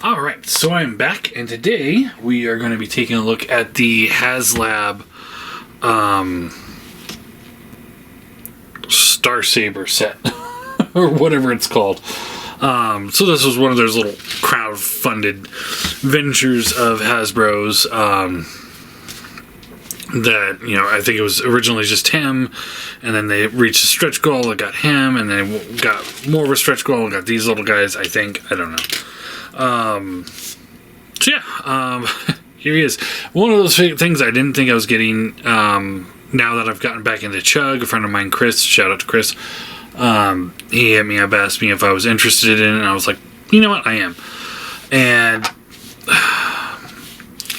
Alright, so I'm back, and today we are going to be taking a look at the HasLab Star Saber set, or whatever it's called. So this was one of those little crowd-funded ventures of Hasbro's, that, you know, I think it was originally just him, and then they reached a stretch goal and got him, and then got more of a stretch goal and got these little guys, I think. I don't know. Here he is. One of those things I didn't think I was getting, now that I've gotten back into Chug. A friend of mine, Chris, shout out to Chris, he hit me up, asked me if I was interested in it, and I was like, you know what, I am. And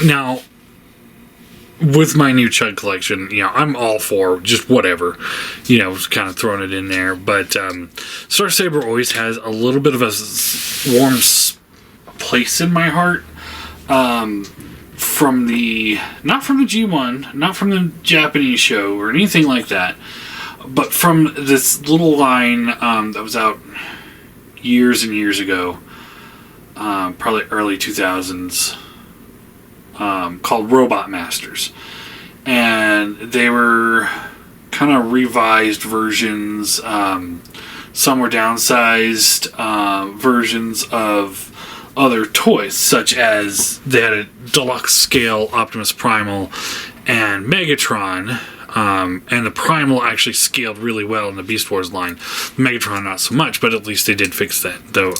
now, with my new Chug collection, you know, I'm all for just whatever, you know, kind of throwing it in there. But Star Saber always has a little bit of a warm place in my heart. From the, not from the G1, not from the Japanese show or anything like that, but from this little line that was out years and years ago, probably early 2000s, called Robot Masters. And they were kind of revised versions, some were downsized versions of other toys, such as they had a deluxe scale Optimus Primal and Megatron, and the Primal actually scaled really well in the Beast Wars line. Megatron not so much, but at least they did fix that, though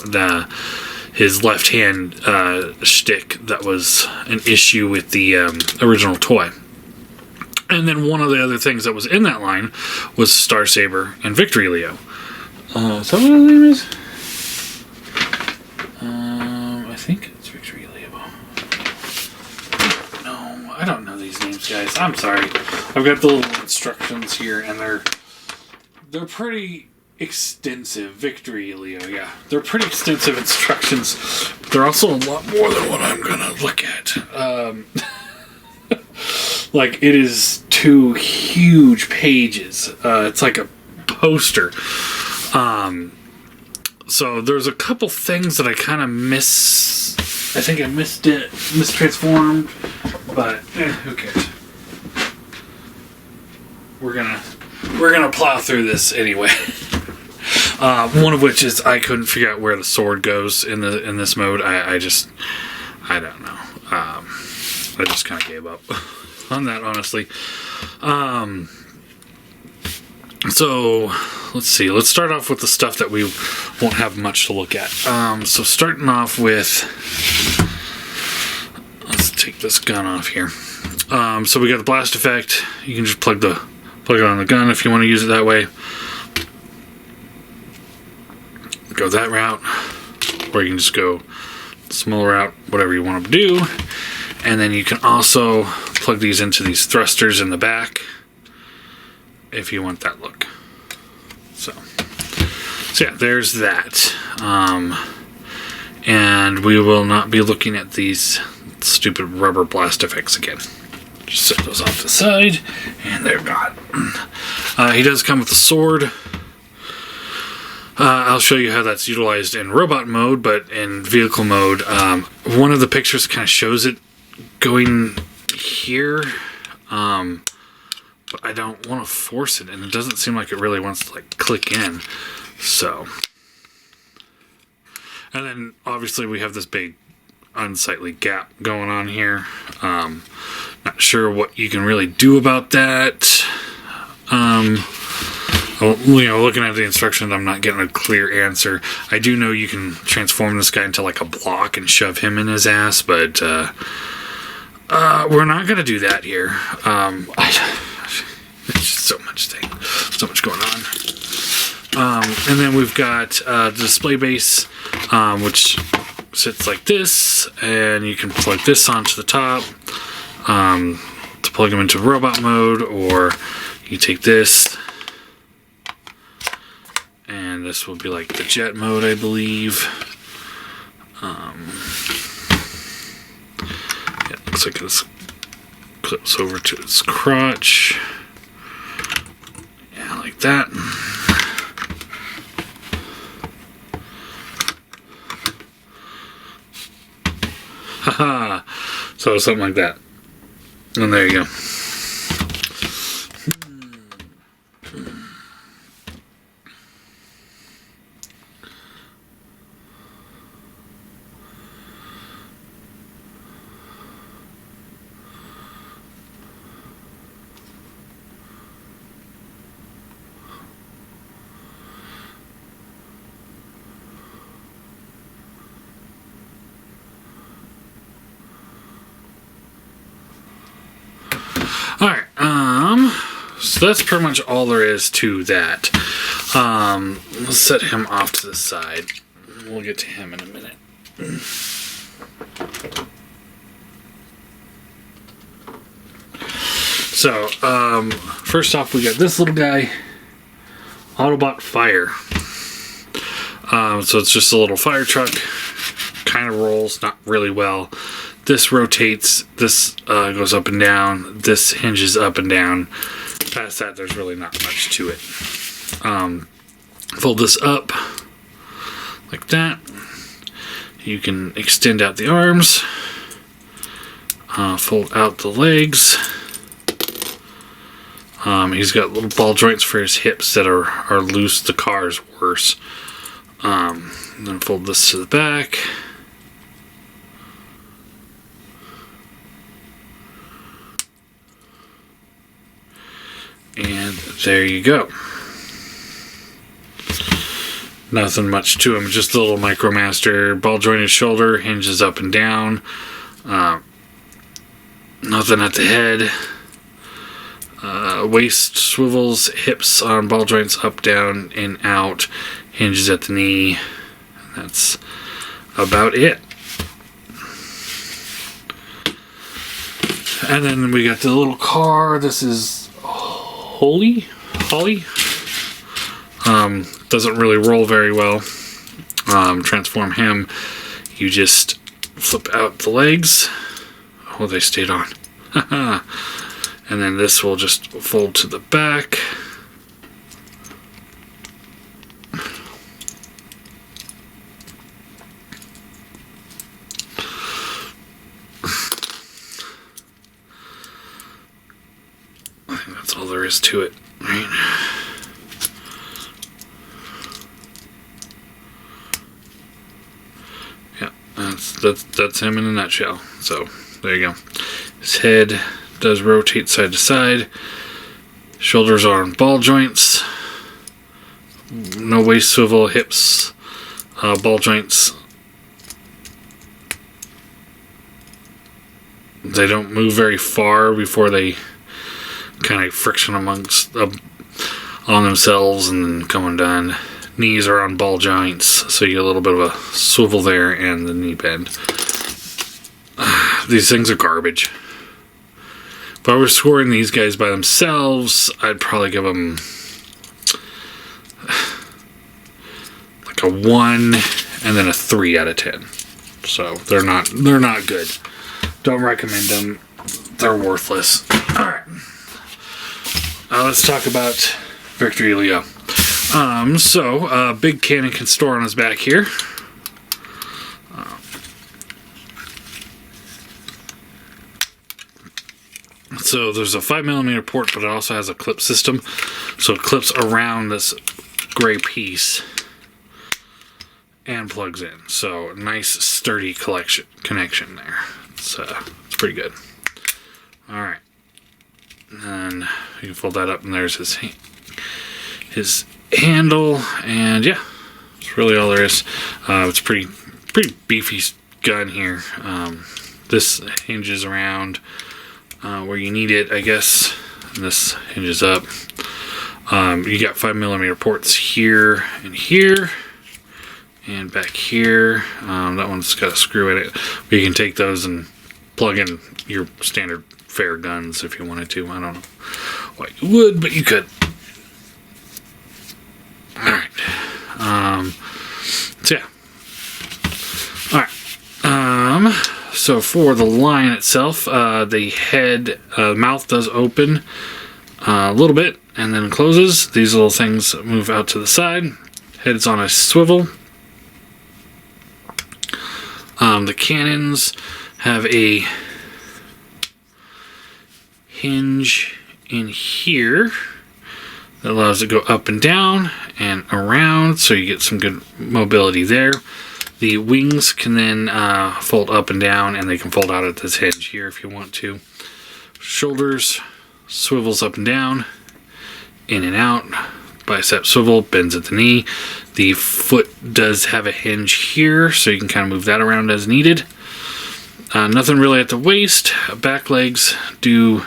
his left hand shtick that was an issue with the original toy. And then one of the other things that was in that line was Star Saber and Victory Leo. Is that what his name is? I think it's Victory Leo. No, I don't know these names, guys. I'm sorry. I've got the little instructions here, and they're pretty extensive. Victory Leo, yeah. They're pretty extensive instructions. They're also a lot more than what I'm going to look at. Like, it is 2 huge pages. It's like a poster. So there's a couple things that I kind of I think I mistransformed, but who cares? We're gonna plow through this anyway. One of which is I couldn't figure out where the sword goes in this mode. I don't know. I just kind of gave up on that, honestly. So let's see. Let's start off with the stuff that we won't have much to look at. So starting off with, let's take this gun off here. So we got the blast effect. You can just plug it on the gun if you want to use it that way. Go that route, or you can just go the smaller route, whatever you want to do. And then you can also plug these into these thrusters in the back if you want that look. So yeah, there's that. And we will not be looking at these stupid rubber blast effects again. Just set those off to the side, and they're gone. He does come with a sword. I'll show you how that's utilized in robot mode, but in vehicle mode, one of the pictures kind of shows it going here, but I don't want to force it, and it doesn't seem like it really wants to like click in. So, and then obviously we have this big unsightly gap going on here. Not sure what you can really do about that. Well, you know, looking at the instructions, I'm not getting a clear answer. I do know you can transform this guy into like a block and shove him in his ass, but we're not going to do that here. It's just so much going on. And then we've got the display base, which sits like this, and you can plug this onto the top to plug them into robot mode, or you take this, and this will be like the jet mode, I believe. It looks like this clips over to its crotch. Yeah, like that. Haha. So something like that. And there you go. Alright, so that's pretty much all there is to that. Let's set him off to the side. We'll get to him in a minute. So, first off, we got this little guy, Autobot Fire. So it's just a little fire truck, kind of rolls, not really well. This rotates, this goes up and down, this hinges up and down. Past that, there's really not much to it. Fold this up like that. You can extend out the arms, fold out the legs. He's got little ball joints for his hips that are loose. The car is worse. Then fold this to the back. And there you go. Nothing much to him, just a little Micromaster, ball jointed shoulder, hinges up and down. Nothing at the head. Waist swivels, hips on ball joints up, down, and out. Hinges at the knee. That's about it. And then we got the little car. This is Holly. Doesn't really roll very well. Transform him. You just flip out the legs. Oh, they stayed on. And then this will just fold to the back. I think that's all there is to it, right? Yeah, that's him in a nutshell. So there you go. His head does rotate side to side. Shoulders are on ball joints. No waist swivel, hips, ball joints. They don't move very far before they kind of friction amongst on themselves and then come undone. Knees are on ball joints, so you get a little bit of a swivel there and the knee bend. These things are garbage. If I were scoring these guys by themselves, I'd probably give them like a 1 and then a 3 out of 10. So they're not good. Don't recommend them. They're worthless. All right. Let's talk about Victory Leo. Big cannon can store on his back here. So there's a 5mm port, but it also has a clip system. So it clips around this gray piece and plugs in. So nice sturdy connection there. It's pretty good. All right. And you can fold that up, and there's his handle, and yeah, that's really all there is. It's pretty beefy gun here. This hinges around where you need it, I guess. And this hinges up. You got 5mm ports here and back here. That one's got a screw in it, but you can take those and plug in your standard fair guns if you wanted to. I don't know why you would, but you could. Alright. So yeah. Alright. So for the line itself, the head, mouth does open a little bit and then closes. These little things move out to the side. Head's on a swivel. The cannons have a hinge in here that allows it to go up and down and around, so you get some good mobility there. The wings can then fold up and down, and they can fold out at this hinge here if you want to. Shoulders swivels up and down, in and out. Bicep swivel, bends at the knee. The foot does have a hinge here, so you can kind of move that around as needed. Nothing really at the waist. Back legs do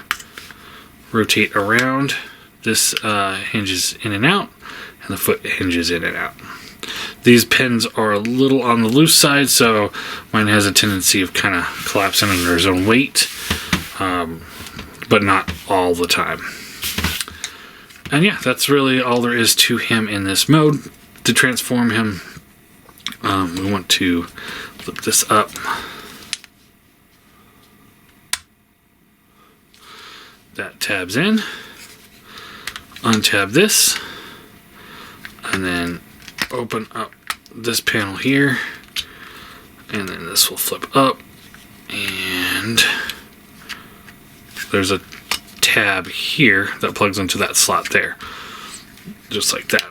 rotate around. This hinges in and out, and the foot hinges in and out. These pins are a little on the loose side, so mine has a tendency of kind of collapsing under his own weight, but not all the time. And yeah, that's really all there is to him in this mode. To transform him, we want to flip this up. That tabs in. Untab this. And then open up this panel here. And then this will flip up. And there's a tab here that plugs into that slot there, just like that.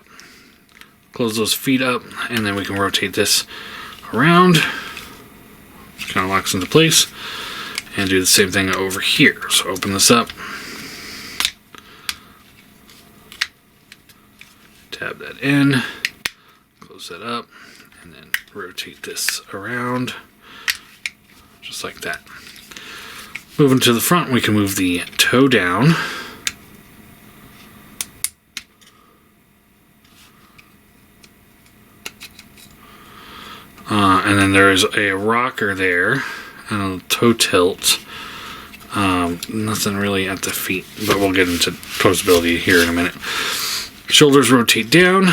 Close those feet up, and then we can rotate this around. Kind of locks into place, and do the same thing over here. So open this up, tab that in, close that up, and then rotate this around, just like that. Moving to the front, we can move the toe down. And then there's a rocker there and a toe tilt. Nothing really at the feet, but we'll get into posability here in a minute. Shoulders rotate down.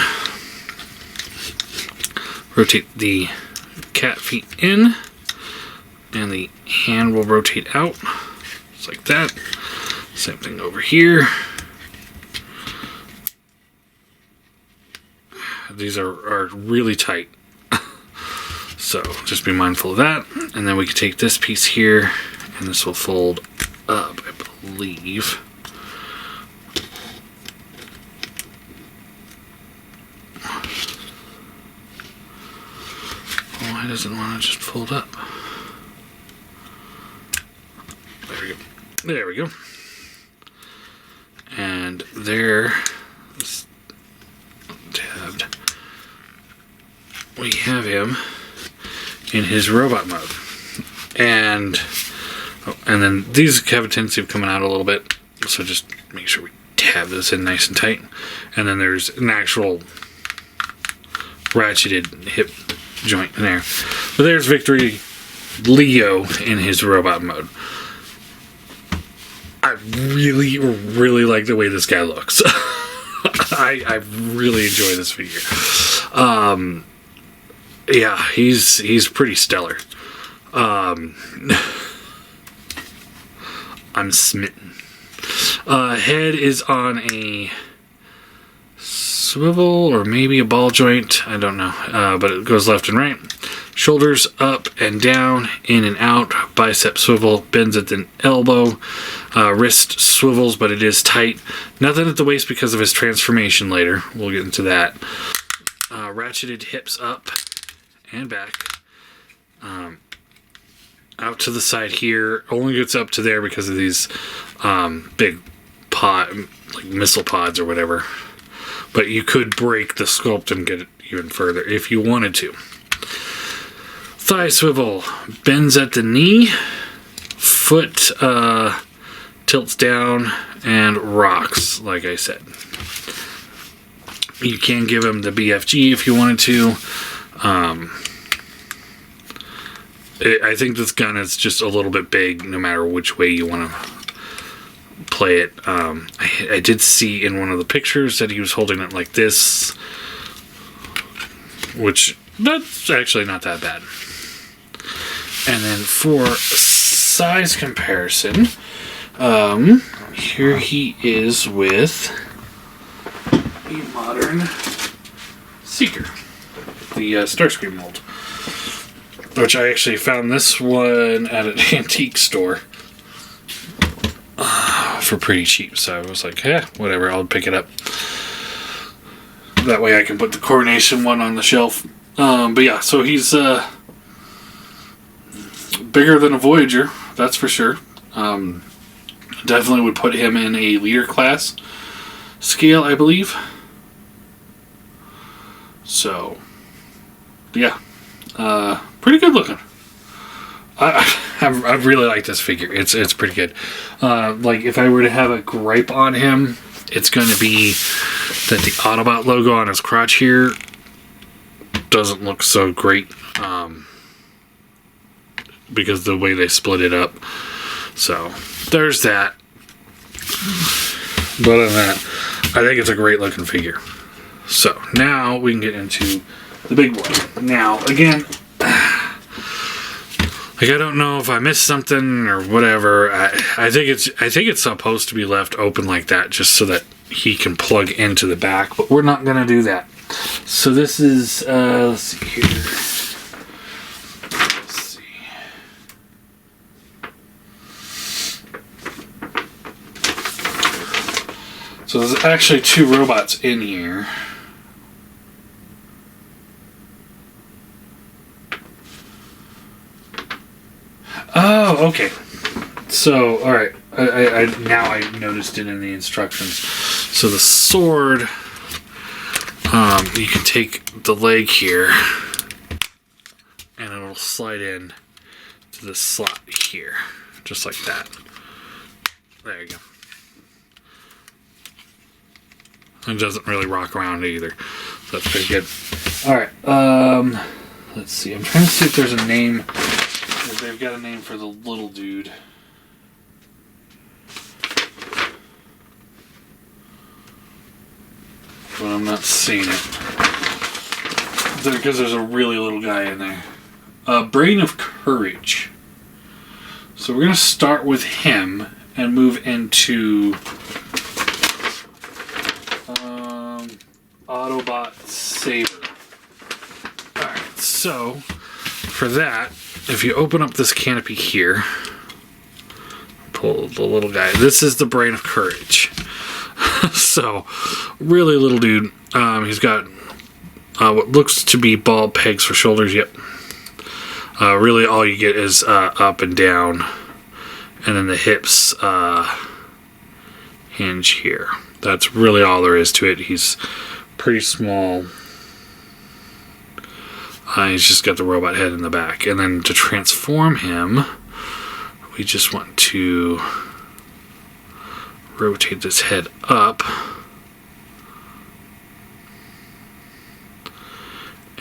Rotate the cat feet in. And the hand will rotate out, just like that. Same thing over here. These are really tight, so just be mindful of that. And then we can take this piece here, and this will fold up, I believe. Why doesn't it want to just fold up? There we go. And there is tabbed. We have him in his robot mode. And then these have a tendency of coming out a little bit. So just make sure we tab this in nice and tight. And then there's an actual ratcheted hip joint in there. But there's Victory Leo in his robot mode. I really, really like the way this guy looks. I really enjoy this figure. Yeah, he's pretty stellar. I'm smitten. Head is on a swivel or maybe a ball joint. I don't know. But it goes left and right. Shoulders up and down, in and out. Bicep swivel, bends at the elbow. Wrist swivels, but it is tight. Nothing at the waist because of his transformation later. We'll get into that. Ratcheted hips up and back. Out to the side here. Only gets up to there because of these big pod, like missile pods or whatever. But you could break the sculpt and get it even further if you wanted to. Thigh swivel, bends at the knee, foot tilts down and rocks, like I said. You can give him the BFG if you wanted to. I think this gun is just a little bit big no matter which way you want to play it. I did see in one of the pictures that he was holding it like this, which that's actually not that bad. And then for size comparison, here he is with a modern Seeker, the Starscream mold. which I actually found this one at an antique store for pretty cheap. So I was like, yeah, whatever, I'll pick it up. That way I can put the Coronation one on the shelf. But yeah, so he's bigger than a Voyager, that's for sure. Definitely would put him in a leader class scale, I believe. So, yeah, pretty good looking. I really like this figure. It's pretty good. Like, if I were to have a gripe on him, it's going to be that the Autobot logo on his crotch here doesn't look so great, because the way they split it up. So there's that. But other than that, I think it's a great looking figure. So now we can get into the big one. Now again, like, I don't know if I missed something or whatever. I think it's supposed to be left open like that just so that he can plug into the back, but we're not gonna do that. So this is let's see here. Let's see. So there's actually two robots in here. Oh, okay. So, all right. I now I noticed it in the instructions. So the sword, you can take the leg here, and it'll slide in to the slot here, just like that. There you go. It doesn't really rock around either, so that's pretty good. All right. Let's see. I'm trying to see if there's a name. If they've got a name for the little dude. But I'm not seeing it. Because there's a really little guy in there. Brain of Courage. So we're going to start with him and move into Autobot Saber. Alright, so for that, if you open up this canopy here, pull the little guy. This is the Brain of Courage. So, really little dude. He's got what looks to be bald pegs for shoulders. Yep. Really, all you get is up and down, and then the hips hinge here. That's really all there is to it. He's pretty small. He's just got the robot head in the back. And then to transform him, we just want to rotate this head up.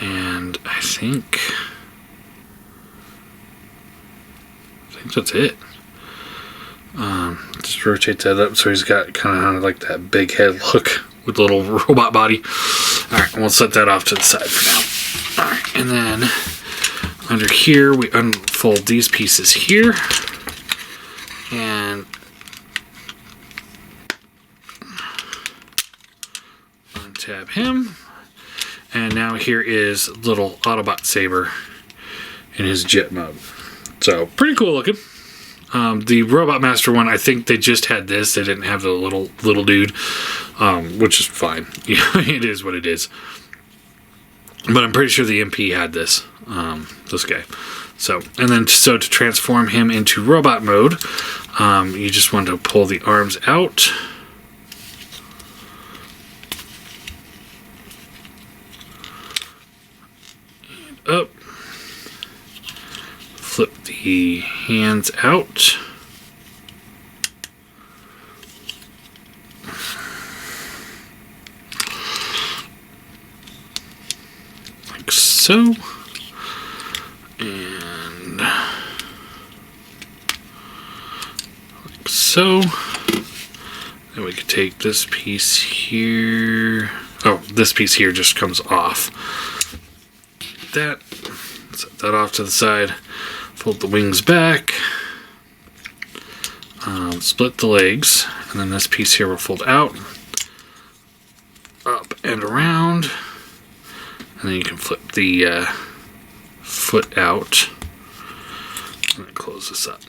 And I think that's it. Just rotate that up so he's got kind of like that big head look with the little robot body. Alright, we'll set that off to the side for now. Alright, and then under here we unfold these pieces here and untab him. And now here is little Autobot Saber in his jet mode. So, pretty cool looking. The Robot Master one, I think they just had this. They didn't have the little dude, which is fine. It is what it is. But I'm pretty sure the MP had this guy. So, and then to transform him into robot mode, you just want to pull the arms out. And up. Flip the hands out. Like so. And like so. Then we could take this piece here. Oh, this piece here just comes off. That. Set that off to the side. Fold the wings back, split the legs, and then this piece here will fold out, up and around, and then you can flip the foot out. Let me close this up.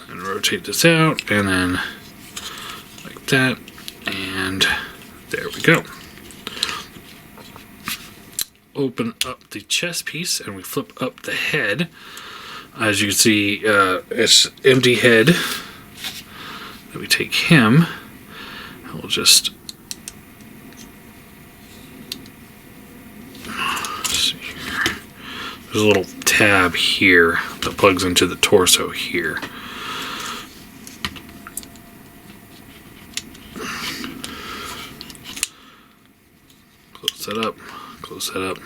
And rotate this out, and then like that, and there we go. Open up the chest piece, and we flip up the head. As you can see, it's empty head. Then we take him, and we'll just see here. There's a little tab here that plugs into the torso here. Close that up. Close that up.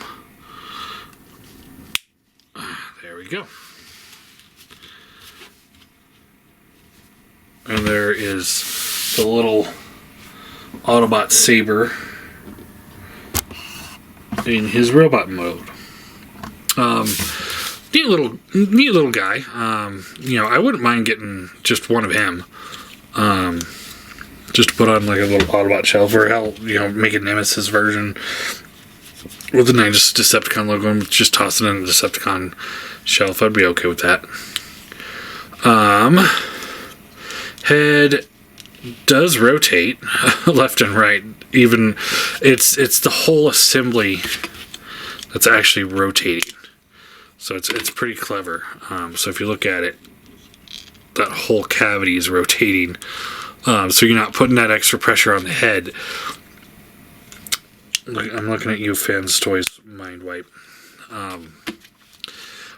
There we go. And there is the little Autobot Saber in his robot mode. Neat little guy. I wouldn't mind getting just one of him. Just to put on like a little Autobot shelf, or hell, make a Nemesis version with the nice Decepticon logo and just toss it in the Decepticon shelf. I'd be okay with that. Head does rotate left and right. Even it's the whole assembly that's actually rotating. So it's pretty clever. So if you look at it, that whole cavity is rotating. So you're not putting that extra pressure on the head. I'm looking at you, Fans Toys Mind Wipe.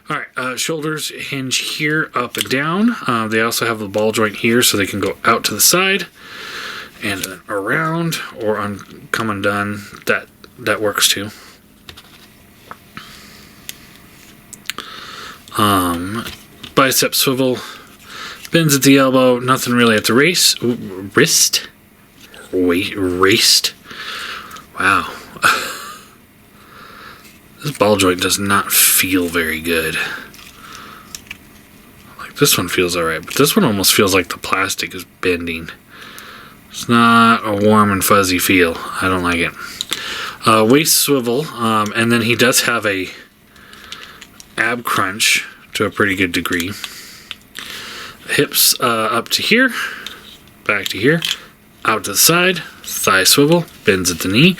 Alright, shoulders hinge here, up and down. They also have the ball joint here, so they can go out to the side and then around, or come undone. That works too. Bicep swivel, bends at the elbow, nothing really at the wrist. Wow. This ball joint does not feel very good. Like, this one feels alright, but this one almost feels like the plastic is bending. It's not a warm and fuzzy feel. I don't like it. Waist swivel, and then he does have a ab crunch to a pretty good degree. Hips up to here, back to here, out to the side, thigh swivel, bends at the knee.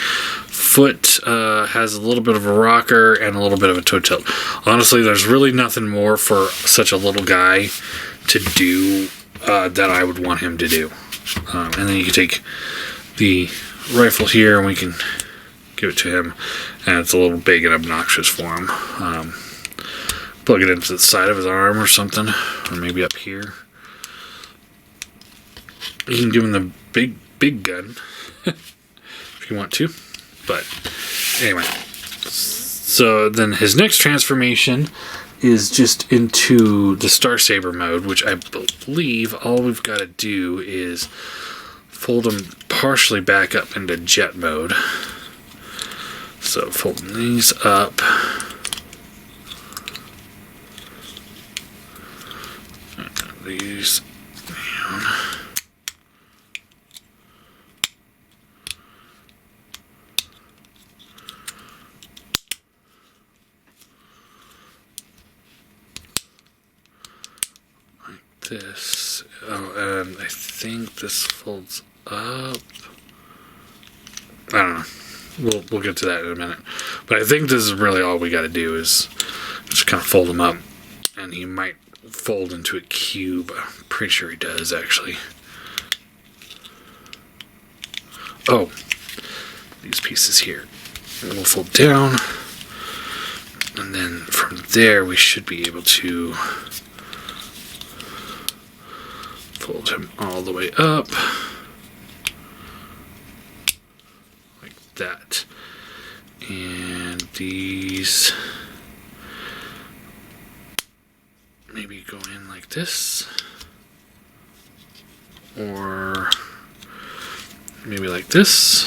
Foot has a little bit of a rocker and a little bit of a toe tilt. Honestly, there's really nothing more for such a little guy to do that I would want him to do. And then you can take the rifle here and we can give it to him. And it's a little big and obnoxious for him. Plug it into the side of his arm or something, or maybe up here. You can give him the big gun if you want to. But anyway, so then his next transformation is just into the Star Saber mode, which I believe all we've got to do is fold him partially back up into jet mode. So folding these up. These down. This. Oh, and I think this folds up. I don't know. We'll get to that in a minute. But I think this is really all we got to do is just kind of fold them up, and he might fold into a cube. I'm pretty sure he does, actually. Oh, these pieces here. And we'll fold down, and then from there we should be able to fold him all the way up like that. And these maybe go in like this, or maybe like this.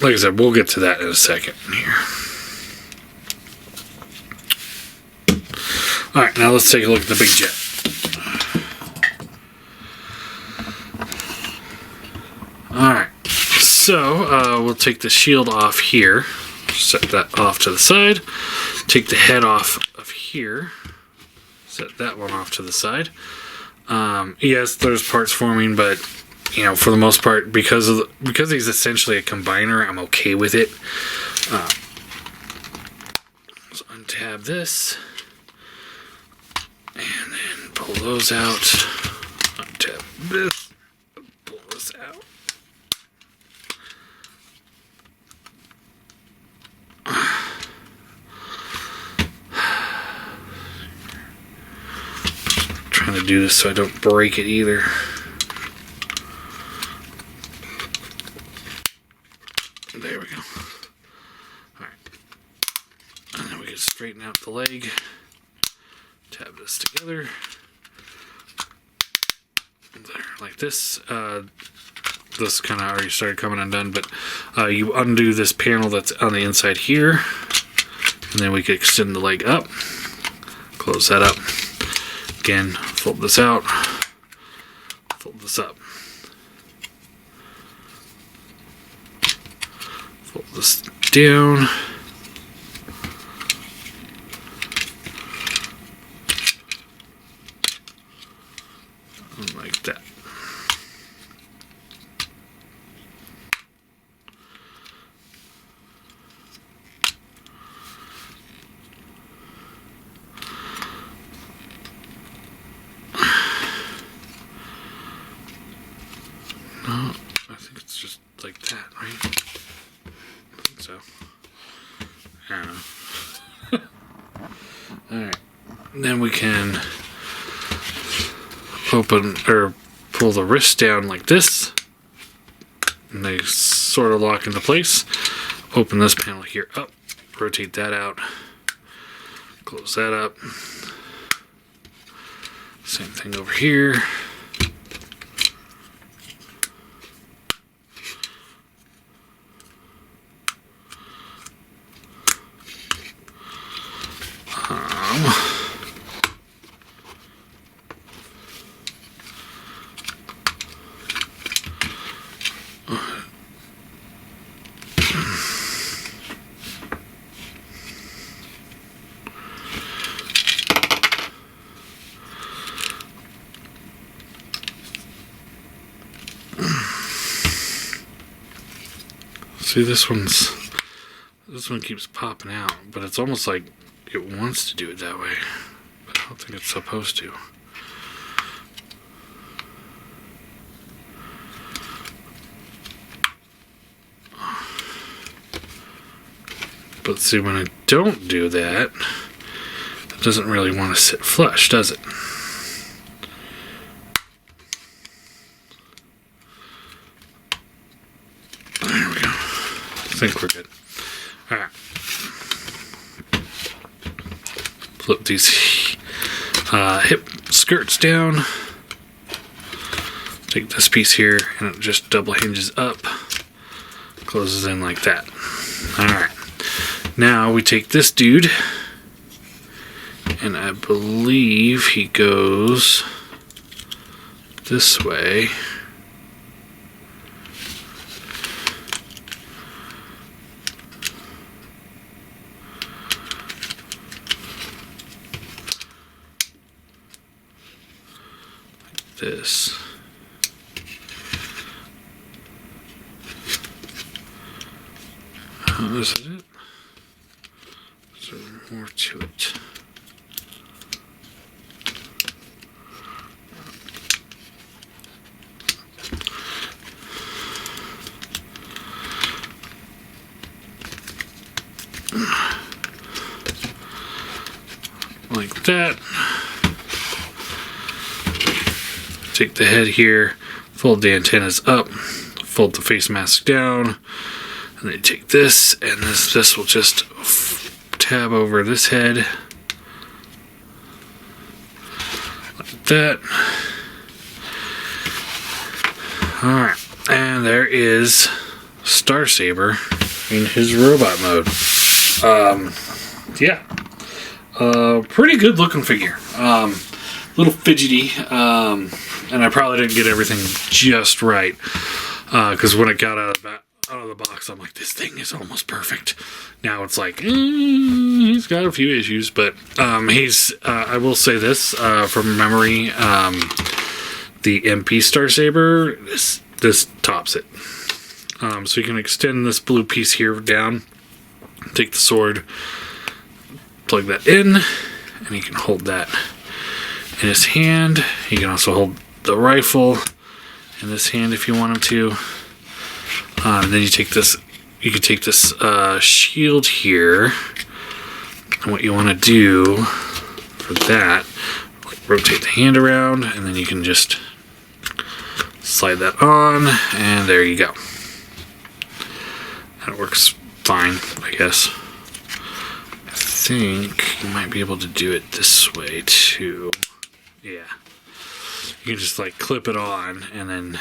Like I said, we'll get to that in a second here. Alright, now let's take a look at the big jet. Alright, so we'll take the shield off here. Set that off to the side. Take the head off of here. Set that one off to the side. Yes, there's parts forming, but you know, for the most part, because he's essentially a combiner, I'm okay with it. Let's untab this, and then pull those out. Untab this, pull this out. Trying to do this so I don't break it either. There we go. Alright. And then we can straighten out the leg. Tab this together. There, like this. This kind of already started coming undone, but you undo this panel that's on the inside here. And then we can extend the leg up. Close that up. Again, fold this out. Fold this up. Fold this down. Like that. No, I think it's just like that, right? I think so. I don't know. Alright. Then we can open or pull the wrist down like this. And they sort of lock into place. Open this panel here up. Rotate that out. Close that up. Same thing over here. See, this one keeps popping out, but it's almost like it wants to do it that way. But I don't think it's supposed to. But see, when I don't do that, it doesn't really want to sit flush, does it? There we go. I think we're good. Alright. Flip these hip skirts down. Take this piece here and it just double hinges up. Closes in like that. Alright. Now we take this dude, and I believe he goes this way. Like this. Is that it? Is there more to it? Like that. Take the head here, fold the antennas up, fold the face mask down, and then take this, and this will just tab over this head like that. Alright, and there is Star Saber in his robot mode. Yeah. Pretty good looking figure. Little fidgety, and I probably didn't get everything just right. Because when it got out of the box, I'm like, this thing is almost perfect. Now it's like, he's got a few issues, but I will say this from memory, the MP Star Saber, this tops it. So you can extend this blue piece here down, take the sword, plug that in, and you can hold that in his hand. You can also hold the rifle in this hand if you want him to. And then you can take this shield here, and what you want to do for that, rotate the hand around, and then you can just slide that on, and there you go. And it works fine, I guess. I think you might be able to do it this way too. Yeah. You can just like clip it on and then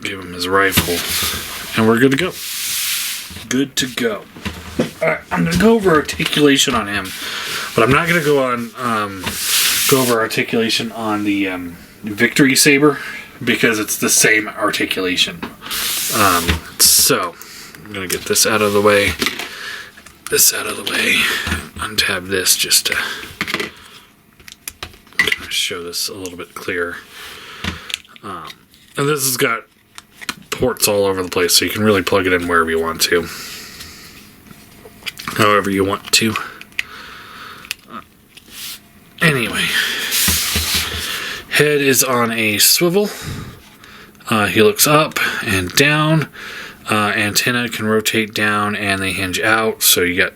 give him his rifle, and we're good to go. Good to go. Alright, I'm going to go over articulation on him, but I'm not going to go over articulation on the Victory Saber, because it's the same articulation. So, I'm going to get this out of the way. Untab this just to kind of show this a little bit clearer. And this has got ports all over the place, so you can really plug it in wherever you want to. However you want to. Anyway. Head is on a swivel. He looks up and down. Antenna can rotate down and they hinge out, so you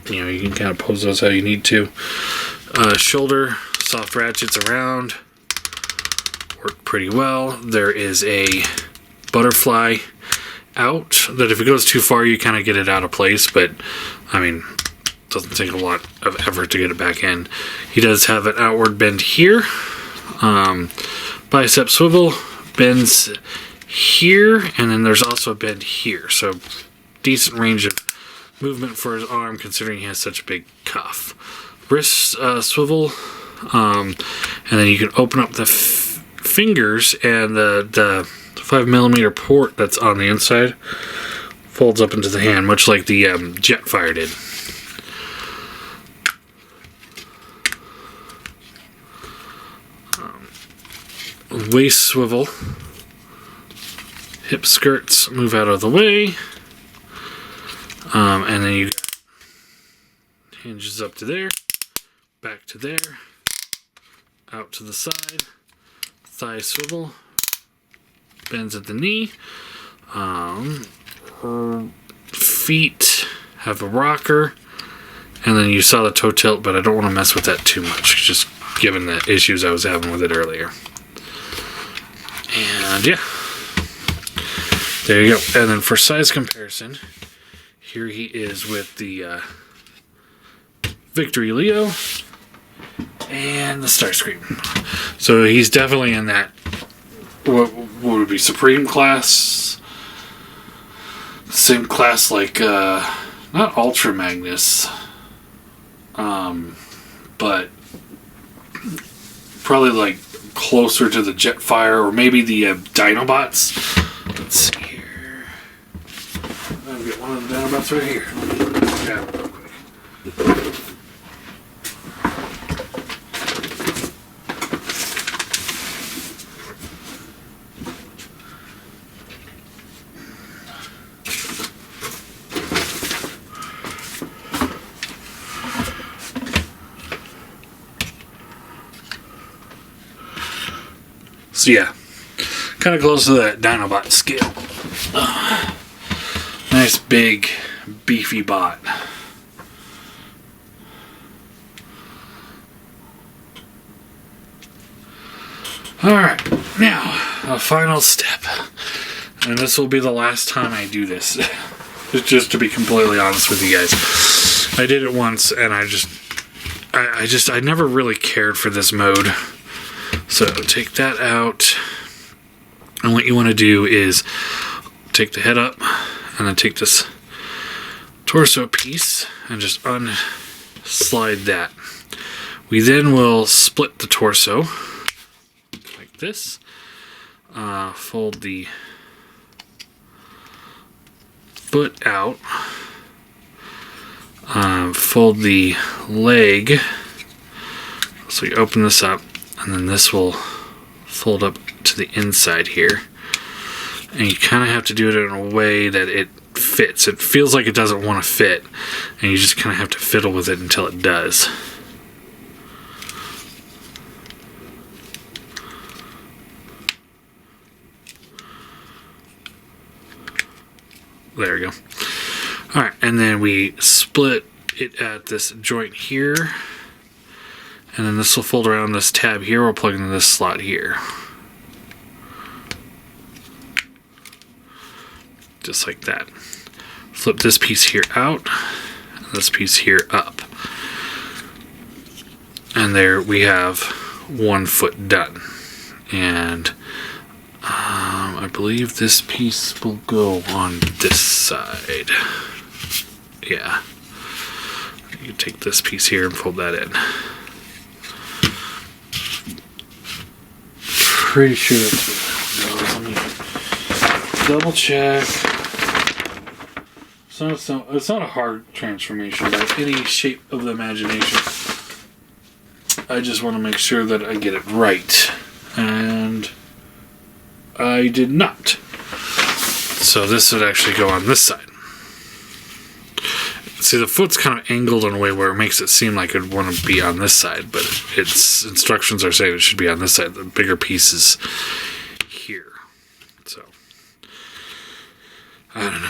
can kind of pose those how you need to. Shoulder, soft ratchets around. Work pretty well. There is a butterfly out that if it goes too far, you kind of get it out of place, but I mean, it doesn't take a lot of effort to get it back in. He does have an outward bend here. Bicep swivel, bends here, and then there's also a bend here, so decent range of movement for his arm considering he has such a big cuff. Wrist swivel, and then you can open up the fingers, and the 5mm port that's on the inside folds up into the hand, much like the Jetfire did. Waist swivel, hip skirts move out of the way, and then you got hinges up to there, back to there, out to the side, thigh swivel, bends at the knee, feet have a rocker, and then you saw the toe tilt, but I don't want to mess with that too much, just given the issues I was having with it earlier. And yeah, there you go. And then for size comparison, here he is with the Victory Leo and the Starscream. So he's definitely in that, what would be Supreme class, same class like, not Ultra Magnus, but probably like closer to the Jetfire, or maybe the Dinobots. Let's see here. I've got one of the Dinobots right here. Let me grab it real quick. So yeah, kind of close to that Dinobot scale. Nice big beefy bot. Alright, now a final step, and this will be the last time I do this. Just to be completely honest with you guys, I did it once and I never really cared for this mode. So take that out, and what you want to do is take the head up and then take this torso piece and just unslide that. We then will split the torso like this, fold the foot out, fold the leg, so you open this up, and then this will fold up to the inside here, and you kind of have to do it in a way that it fits. It feels like it doesn't want to fit, and you just kind of have to fiddle with it until it does. There we go. Alright, and then we split it at this joint here, and then this will fold around this tab here. We'll plug into this slot here. Just like that. Flip this piece here out, and this piece here up. And there we have one foot done. And I believe this piece will go on this side. Yeah. You take this piece here and fold that in. Pretty sure that's where that goes. Let me double check. It's not a hard transformation by any shape of the imagination. I just want to make sure that I get it right. And I did not. So this would actually go on this side. See, the foot's kind of angled in a way where it makes it seem like it would want to be on this side, but its instructions are saying it should be on this side. The bigger piece is here. So, I don't know.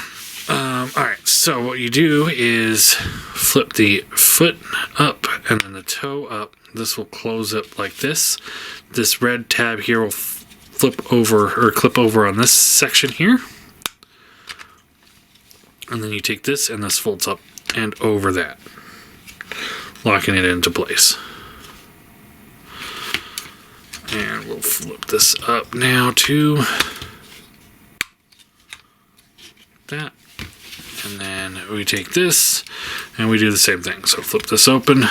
Alright, so what you do is flip the foot up and then the toe up. This will close up like this. This red tab here will flip over or clip over on this section here. And then you take this and this folds up and over that, locking it into place. And we'll flip this up now to that. And then we take this and we do the same thing. So flip this open,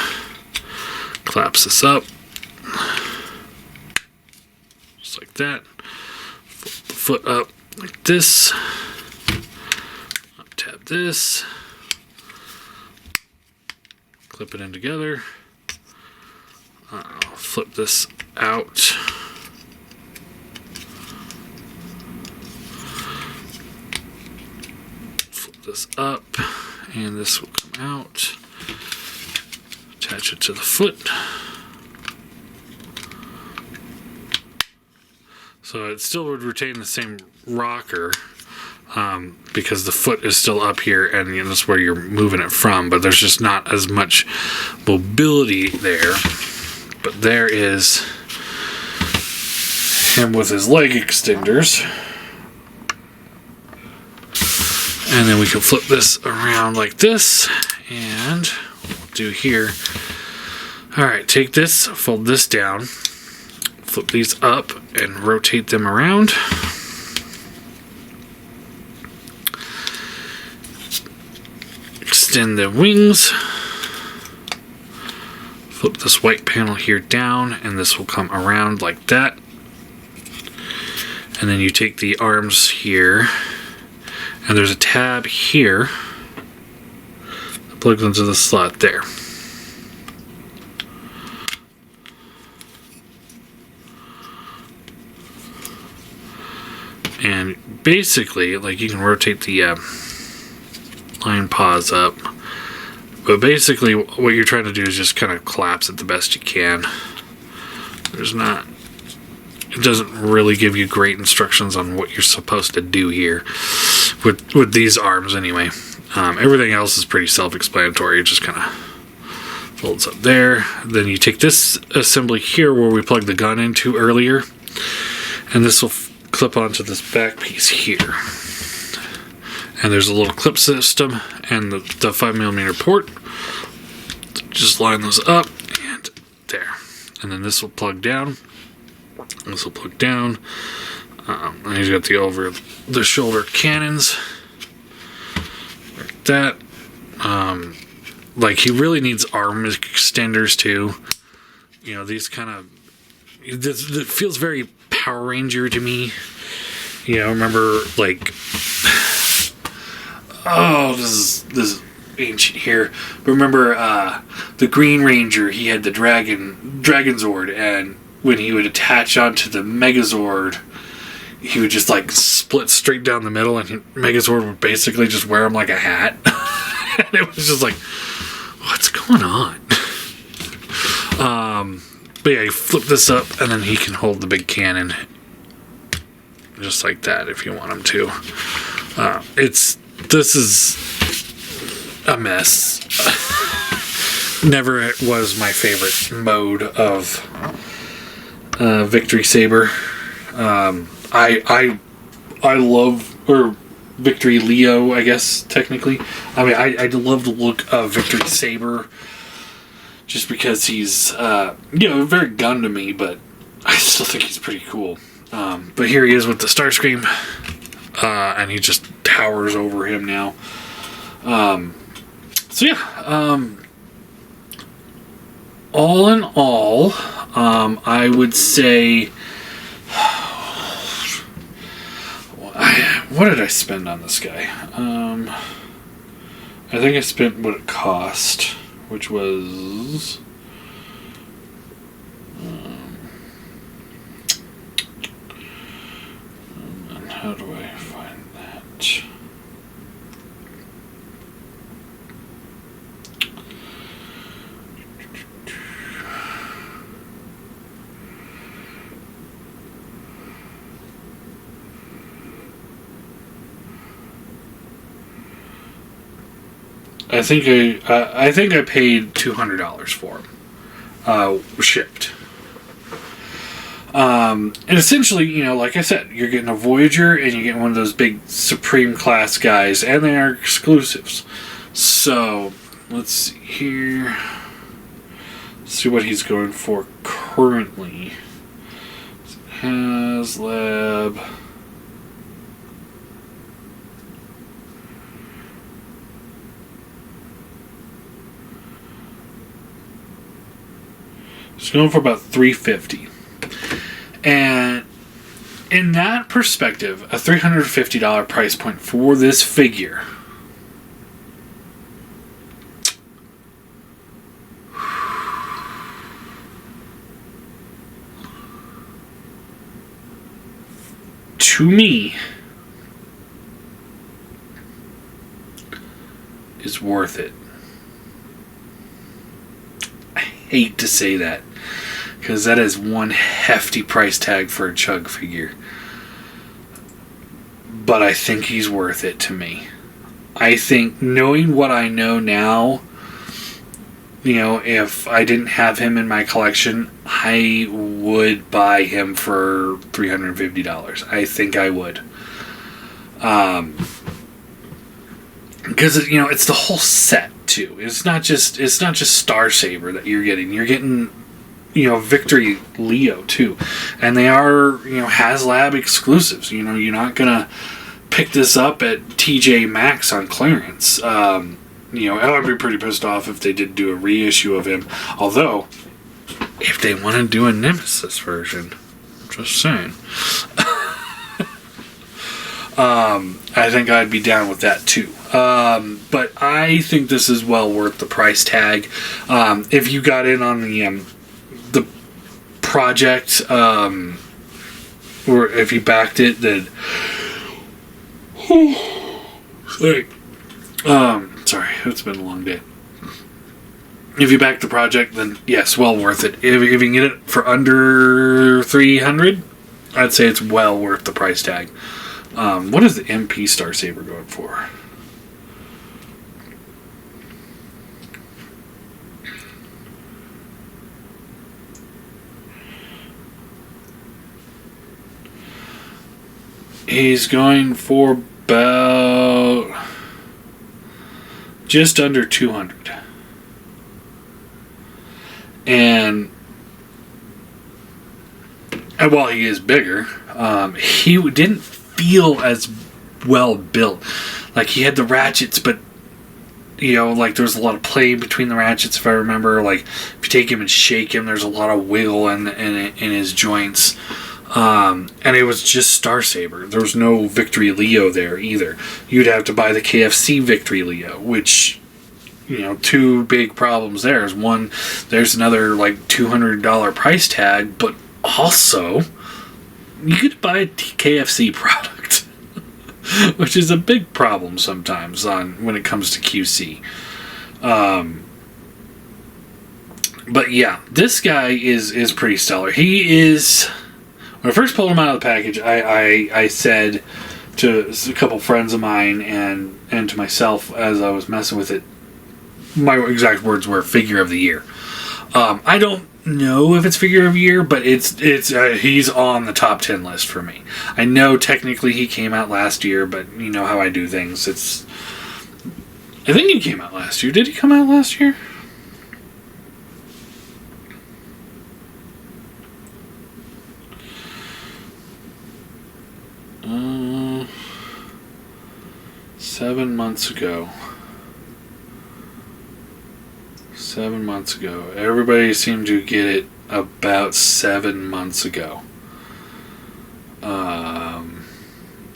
collapse this up, just like that. Flip the foot up like this. Up tab this. Clip it in together. Flip this out. Flip this up, and this will come out. Attach it to the foot. So it still would retain the same rocker. Because the foot is still up here and that's where you're moving it from, but there's just not as much mobility there. But there is him with his leg extenders. And then we can flip this around like this, and we'll do here. Alright, take this, fold this down, flip these up and rotate them around. Extend the wings, flip this white panel here down, and this will come around like that. And then you take the arms here, and there's a tab here that plugs into the slot there. And basically, like, you can rotate the line paws up, but basically what you're trying to do is just kind of collapse it the best you can. It doesn't really give you great instructions on what you're supposed to do here with these arms anyway. Everything else is pretty self-explanatory. It just kind of folds up there. Then you take this assembly here where we plugged the gun into earlier, and this will clip onto this back piece here. And there's a little clip system and the 5mm port. Just line those up and there. And then this will plug down. This will plug down. And he's got the over the shoulder cannons. Like that. Like, he really needs arm extenders too. You know, these kind of, it feels very Power Ranger to me. You know, remember, like, oh, this is ancient here. But remember, the Green Ranger, he had the Dragon Zord, and when he would attach onto the Megazord, he would just, like, split straight down the middle, and Megazord would basically just wear him like a hat. And it was just like, what's going on? But yeah, you flip this up, and then he can hold the big cannon. Just like that, if you want him to. This is a mess. Never was my favorite mode of Victory Saber. I love, or Victory Leo, I guess, technically. I mean, I love the look of Victory Saber, just because he's, very gun to me, but I still think he's pretty cool. But here he is with the Starscream, and he just towers over him now. All in all, I would say, what did I spend on this guy? I think I spent what it cost, which was, and how do I find that? I think I paid $200 for him, shipped. And essentially, like I said, you're getting a Voyager and you're getting one of those big Supreme class guys, and they are exclusives. So let's see here. See what he's going for currently. HasLab. It's going for about $350. And in that perspective, a $350 price point for this figure, to me, is worth it. I hate to say that, because that is one hefty price tag for a Chug figure. But I think he's worth it to me. I think, knowing what I know now, if I didn't have him in my collection, I would buy him for $350. I think I would. Because, it's the whole set, too. It's not just Star Saber that you're getting. You're getting, Victory Leo, too. And they are, HasLab exclusives. You're not going to pick this up at TJ Maxx on clearance. I would be pretty pissed off if they did do a reissue of him. Although, if they want to do a Nemesis version, just saying. I think I'd be down with that too. But I think this is well worth the price tag. If you got in on the project, or if you backed it, then sorry, it's been a long day. If you back the project, then yes, well worth it. If you can get it for under $300, I'd say it's well worth the price tag. What is the MP Star Saber going for? He's going for about just under 200. And while he is bigger, he didn't feel as well built. Like, he had the ratchets, but there was a lot of play between the ratchets, if I remember. Like, if you take him and shake him, there's a lot of wiggle in his joints. And it was just Star Saber. There was no Victory Leo there either. You'd have to buy the KFC Victory Leo, which, two big problems there. Is one, there's another like $200 price tag, but also you could buy a KFC product, which is a big problem sometimes when it comes to QC. But yeah, this guy is pretty stellar. He is. When I first pulled him out of the package, I said to a couple friends of mine and to myself as I was messing with it, my exact words were figure of the year. I don't know if it's figure of the year, but it's he's on the top 10 list for me. I know technically he came out last year, but you know how I do things. I think he came out last year. Did he come out last year? Uh, 7 months ago. 7 months ago. Everybody seemed to get it about 7 months ago. Let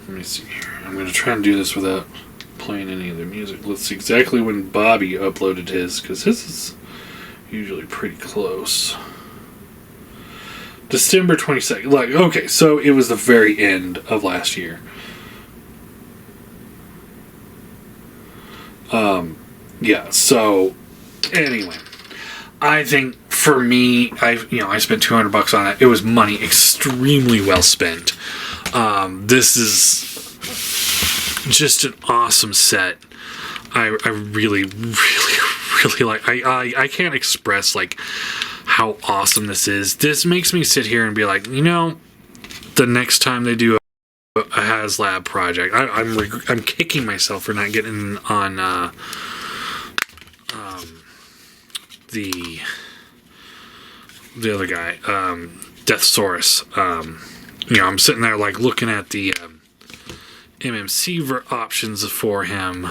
me see here. I'm going to try and do this without playing any of the music. Let's see exactly when Bobby uploaded his, because his is usually pretty close. December 22nd. Okay, so it was the very end of last year. Yeah, so anyway, I think for me, I spent $200 on it. It was money extremely well spent. This is just an awesome set. I really, really, really like. I can't express how awesome this is. This makes me sit here and be like, the next time they do a HasLab project, I'm kicking myself for not getting on the other guy, Deathsaurus. I'm sitting there looking at the MMC options for him.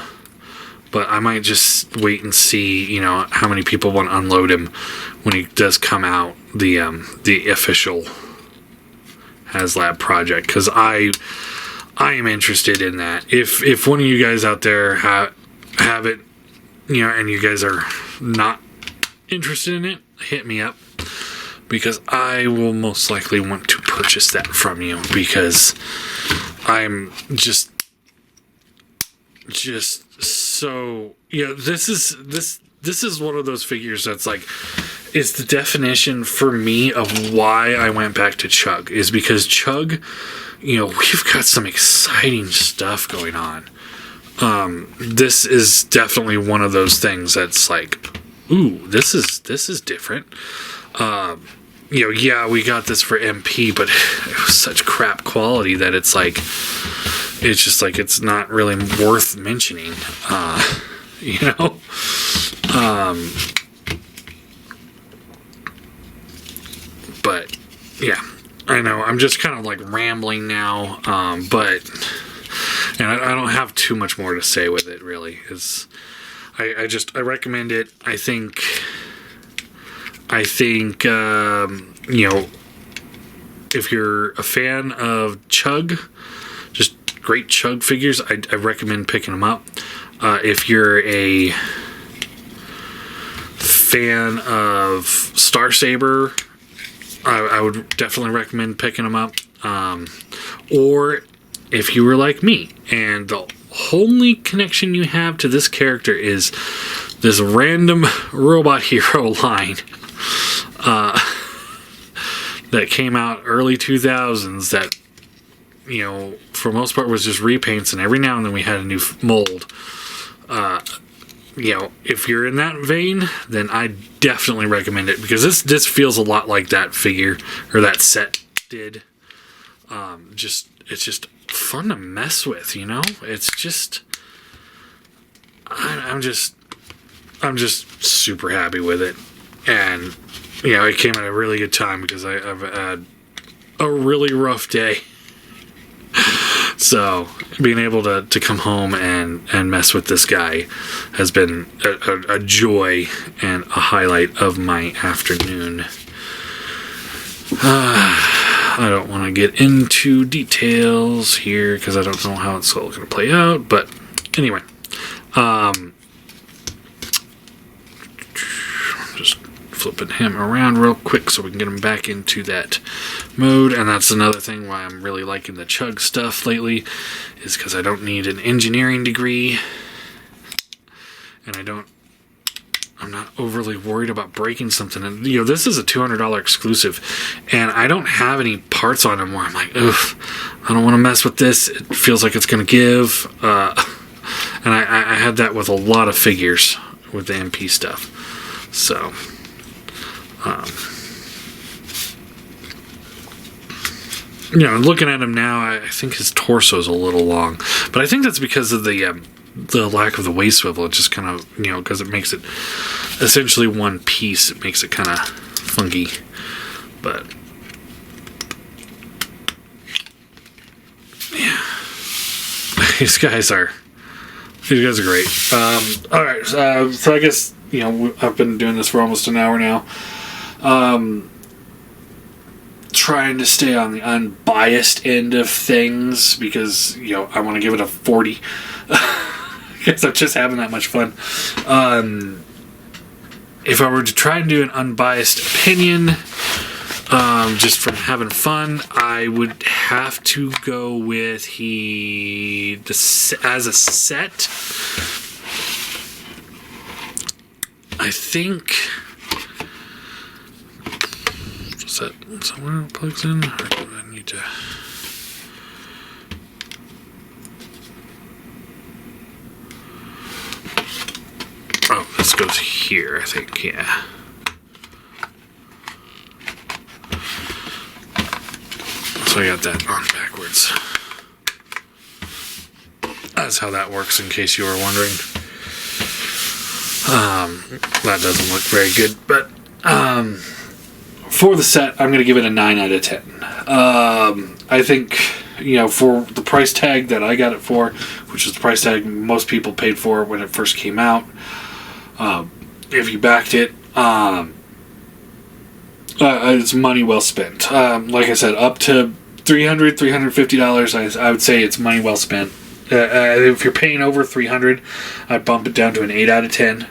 But I might just wait and see, how many people want to unload him when he does come out, the official HasLab project, because I am interested in that. If one of you guys out there have it, and you guys are not interested in it, hit me up, because I will most likely want to purchase that from you, because I'm just so this is one of those figures that's it's the definition for me of why I went back to Chug, is because Chug, we've got some exciting stuff going on. This is definitely one of those things that's ooh, this is different. Yeah, we got this for MP, but it was such crap quality that it's just it's not really worth mentioning, but yeah, I know I'm just kind of rambling now, but I don't have too much more to say with it really. I recommend it. I think if you're a fan of Chug, just great Chug figures, I recommend picking them up. If you're a fan of Star Saber, I would definitely recommend picking them up. Or if you were like me and the only connection you have to this character is this random robot hero line that came out early 2000s that, for most part was just repaints, and every now and then we had a new mold. If you're in that vein, then I definitely recommend it, because this feels a lot like that figure, or that set did. It's just fun to mess with, It's just, I'm just super happy with it, and it came at a really good time, because I've had a really rough day. So being able to come home and mess with this guy has been a joy and a highlight of my afternoon. I don't want to get into details here because I don't know how it's all going to play out. But anyway, just flipping him around real quick so we can get him back into that mode. And that's another thing why I'm really liking the chug stuff lately, is because I don't need an engineering degree, and I'm not overly worried about breaking something. And this is a $200 exclusive, and I don't have any parts on them where I'm like, ugh, I don't want to mess with this. It feels like it's going to give. And I had that with a lot of figures with the MP stuff. So, looking at him now, I think his torso is a little long, but I think that's because of the lack of the waist swivel. It just kind of, because it makes it essentially one piece, it makes it kind of funky. But yeah, these guys are great. All right, so I guess I've been doing this for almost an hour now. Trying to stay on the unbiased end of things because I want to give it a 40. Because I'm just having that much fun. If I were to try and do an unbiased opinion, just from having fun, I would have to go with as a set. I think. Is that somewhere it plugs in? Or do I need to? Oh, this goes here, I think, yeah. So I got that on backwards. That's how that works, in case you were wondering. That doesn't look very good, but for the set, I'm going to give it a 9 out of 10. I think, for the price tag that I got it for, which is the price tag most people paid for when it first came out, if you backed it, it's money well spent. Like I said, up to $350, I would say it's money well spent. If you're paying over $300, I'd bump it down to an 8 out of 10.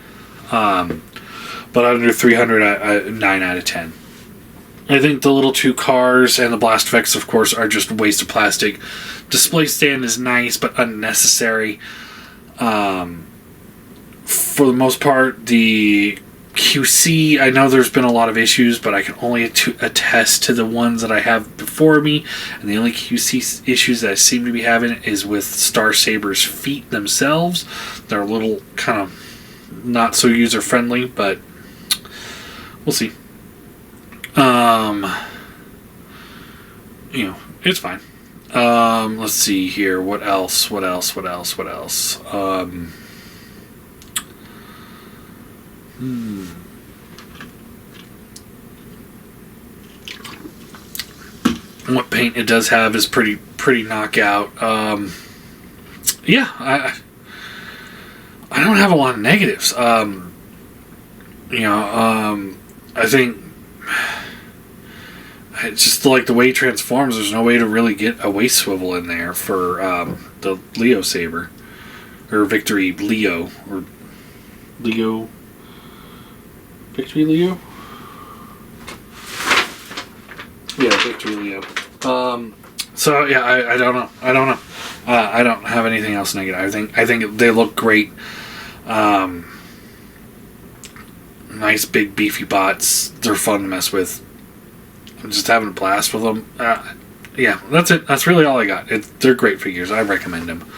But under $300, 9 out of 10. I think the little 2 cars and the blast effects, of course, are just a waste of plastic. Display stand is nice, but unnecessary. For the most part, the QC, I know there's been a lot of issues, but I can only attest to the ones that I have before me. And the only QC issues that I seem to be having is with Star Saber's feet themselves. They're a little kind of not so user-friendly, but we'll see. It's fine. Let's see here. What else? What paint it does have is pretty knockout. I don't have a lot of negatives. I think it's just like the way he transforms. There's no way to really get a waist swivel in there for the Leo Saber or Victory Leo or Leo. Victory Leo? Yeah, Victory Leo. So yeah, I don't know. I don't have anything else negative. I think they look great. Nice big beefy bots. They're fun to mess with. I'm just having a blast with them. Yeah, that's it. That's really all I got. They're great figures. I recommend them.